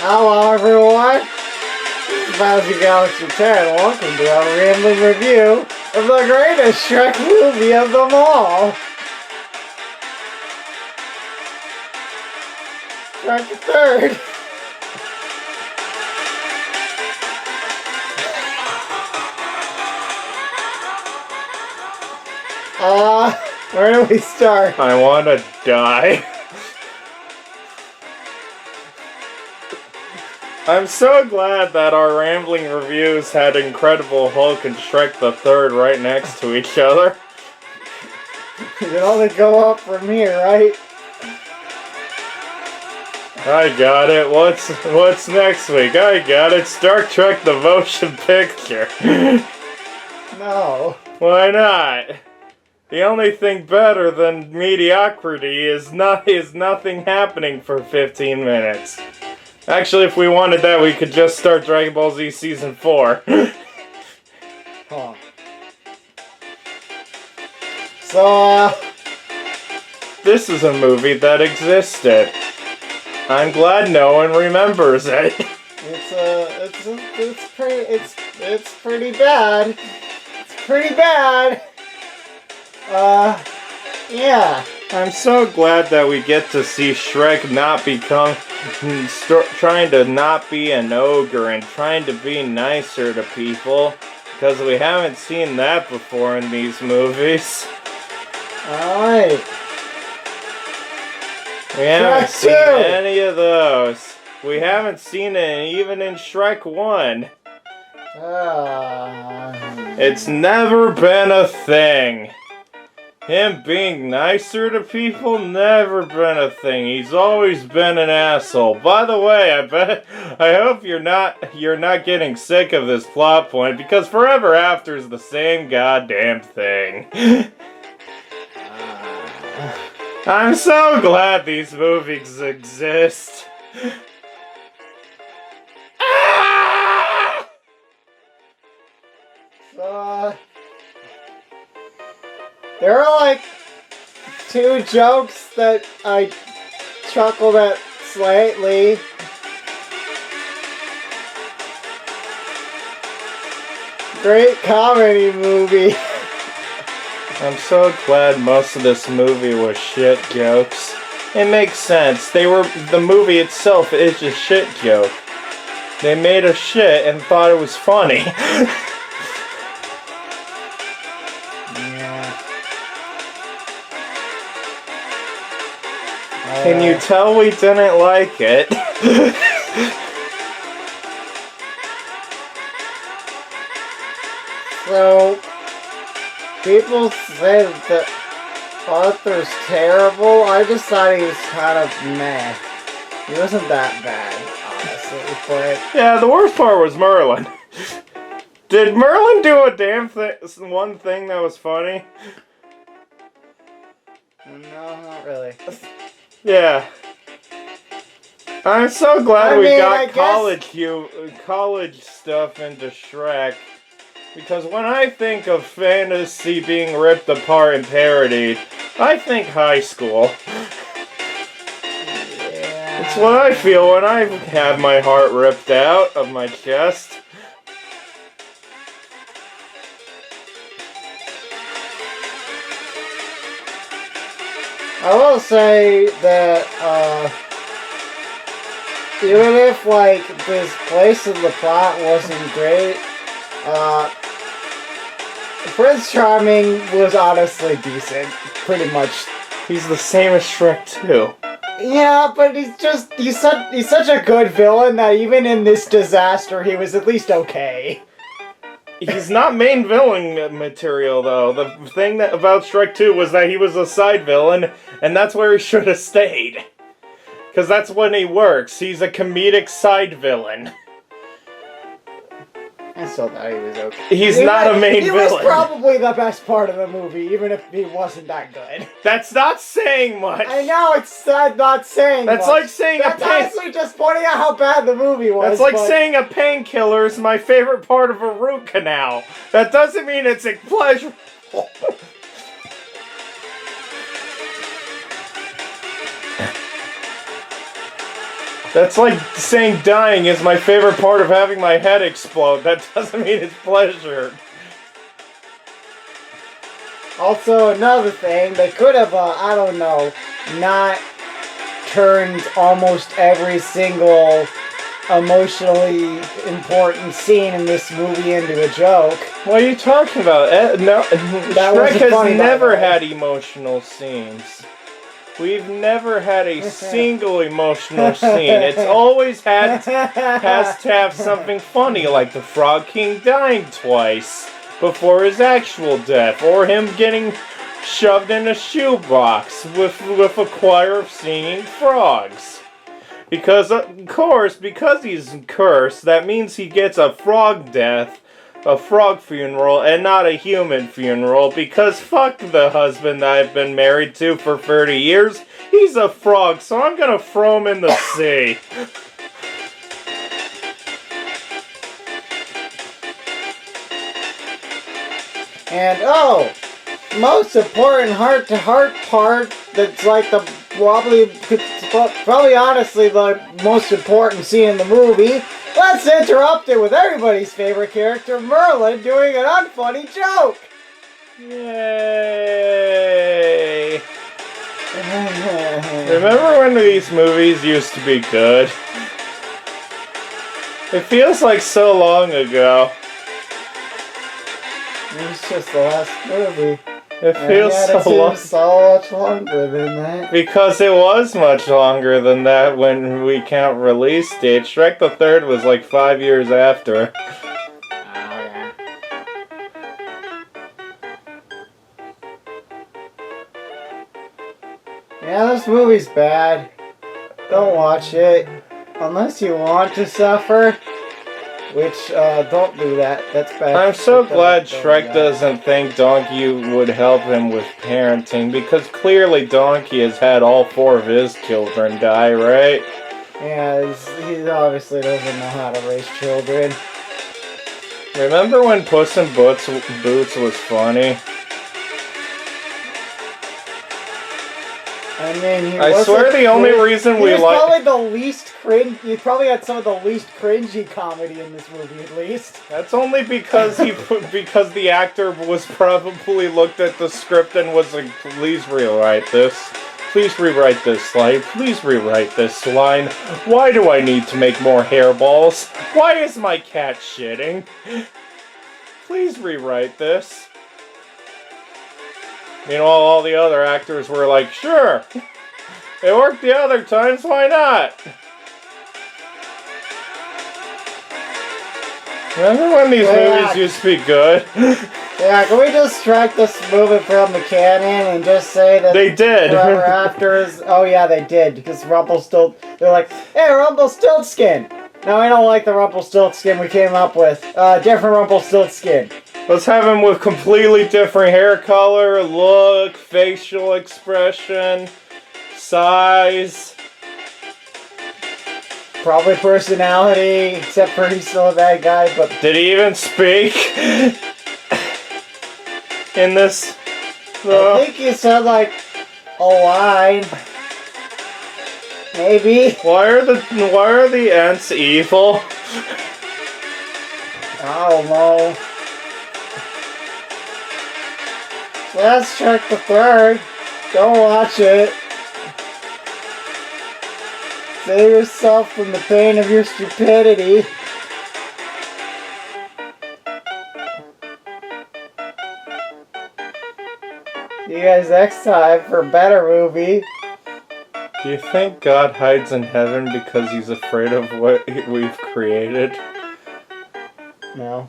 Hello everyone, this is BG10. Welcome to our rambling review of the greatest Shrek movie of them all. Shrek the Third. Where do we start? I wanna die. I'm so glad that our rambling reviews had Incredible Hulk and Shrek the Third right next to each other. You can only go up from here, right? I got it. What's next week? I got it. Star Trek the Motion Picture. No. Why not? The only thing better than mediocrity is nothing happening for 15 minutes. Actually, if we wanted that, we could just start Dragon Ball Z Season 4. Huh. So, This is a movie that existed. I'm glad no one remembers it. it's pretty bad. It's pretty bad. Yeah. I'm so glad that we get to see Shrek not become... trying to not be an ogre and trying to be nicer to people. Because we haven't seen that before in these movies. Alright. We haven't Shrek seen 2. any of those. We haven't seen it even in Shrek 1. It's never been a thing. Him being nicer to people, never been a thing. He's always been an asshole. By the way, I hope you're not getting sick of this plot point, because Forever After is the same goddamn thing. I'm so glad these movies exist. There are like two jokes that I chuckled at slightly. Great comedy movie. I'm so glad most of this movie was shit jokes. It makes sense. The movie itself is a shit joke. They made a shit and thought it was funny. Can you tell we didn't like it? So, people say that Arthur's terrible. I just thought he was kind of meh. He wasn't that bad, honestly, but... Yeah, the worst part was Merlin. Did Merlin do a damn one thing that was funny? No, not really. Yeah. I'm so glad we got guess... college stuff into Shrek. Because when I think of fantasy being ripped apart and parodied, I think high school. Yeah. It's what I feel when I have my heart ripped out of my chest. I will say that, even if, like, this place in the plot wasn't great, Prince Charming was honestly decent, pretty much. He's the same as Shrek 2. Yeah, but he's such a good villain that even in this disaster, he was at least okay. He's not main villain material, though. The thing about Shrek 2 was that he was a side villain, and that's where he should have stayed. Because that's when he works. He's a comedic side villain. I still thought he was okay. He's not a main villain. He was probably the best part of the movie, even if he wasn't that good. That's not saying much. I know, it's not saying That's much. like saying That's honestly just pointing out how bad the movie was. That's like saying a painkiller is my favorite part of a root canal. That doesn't mean it's a pleasure. That's like saying dying is my favorite part of having my head explode. That doesn't mean it's pleasure. Also, another thing, they could have, I don't know, not turned almost every single emotionally important scene in this movie into a joke. What are you talking about? No, Shrek has never had emotional scenes. We've never had a single emotional scene. It's always has to have something funny, like the Frog King dying twice before his actual death, or him getting shoved in a shoebox with a choir of singing frogs. Because, of course, because he's cursed, that means he gets a frog death, a frog funeral, and not a human funeral, because fuck the husband that I've been married to for 30 years. He's a frog, so I'm gonna throw him in the sea. And oh, most important heart-to-heart part that's like the probably honestly the most important scene in the movie. Let's interrupt it with everybody's favorite character, Merlin, doing an unfunny joke. Yay! Remember when these movies used to be good? It feels like so long ago. It was just the last movie. It feels so much longer than that. Because it was much longer than that when we count release date. Shrek the Third was like 5 years after. Yeah, this movie's bad. Don't watch it. Unless you want to suffer. Which, don't do that. That's bad. I'm so glad Shrek doesn't think Donkey would help him with parenting, because clearly Donkey has had all 4 of his children die, right? Yeah, he obviously doesn't know how to raise children. Remember when Puss in Boots was funny? I mean, I swear the only reason we like... probably the least cringe... He probably had some of the least cringy comedy in this movie, at least. That's only because because the actor was probably looked at the script and was like, please rewrite this. Please rewrite this line. Please rewrite this line. Why do I need to make more hairballs? Why is my cat shitting? Please rewrite this. Meanwhile, all the other actors were like, sure, it worked the other times, why not? Remember when these movies used to be good? Yeah, can we just strike this movie from the canon and just say that they did. Forever After is... Oh yeah, they did, because they're like, hey, Rumpelstiltskin! No, I don't like the Rumpelstiltskin we came up with. Different Rumpelstiltskin. Let's have him with completely different hair color, look, facial expression, size. Probably personality, except for he's still a bad guy, but... Did he even speak? In this? I think he said, like, a line. Maybe. Why are the Ents evil? I don't know. Let's check the third. Go watch it. Save yourself from the pain of your stupidity. See you guys next time for a better movie. Do you think God hides in heaven because he's afraid of what we've created? No.